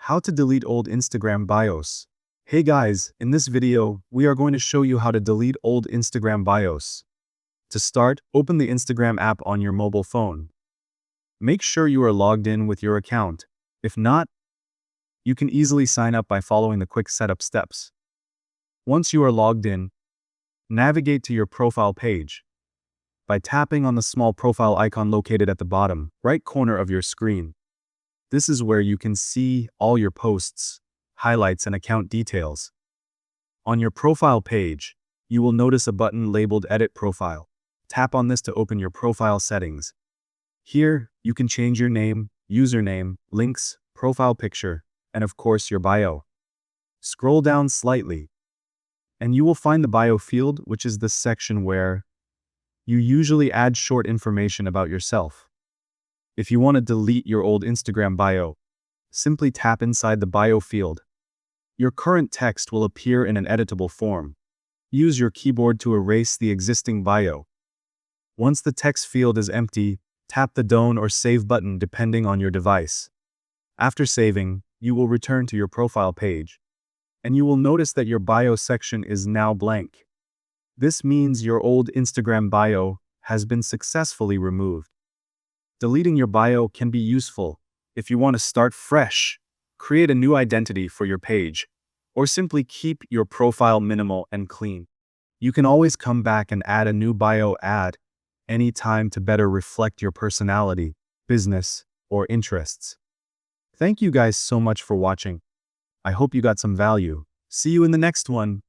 How to delete old Instagram bios. Hey guys, in this video, we are going to show you how to delete old Instagram bios. To start, open the Instagram app on your mobile phone. Make sure you are logged in with your account. If not, you can easily sign up by following the quick setup steps. Once you are logged in, navigate to your profile page by tapping on the small profile icon located at the bottom right corner of your screen. This is where you can see all your posts, highlights, and account details. On your profile page, you will notice a button labeled Edit Profile. Tap on this to open your profile settings. Here, you can change your name, username, links, profile picture, and of course your bio. Scroll down slightly, and you will find the bio field, which is the section where you usually add short information about yourself. If you want to delete your old Instagram bio, simply tap inside the bio field. Your current text will appear in an editable form. Use your keyboard to erase the existing bio. Once the text field is empty, tap the Done or Save button depending on your device. After saving, you will return to your profile page, and you will notice that your bio section is now blank. This means your old Instagram bio has been successfully removed. Deleting your bio can be useful if you want to start fresh, create a new identity for your page, or simply keep your profile minimal and clean. You can always come back and add a new bio ad anytime to better reflect your personality, business, or interests. Thank you guys so much for watching. I hope you got some value. See you in the next one.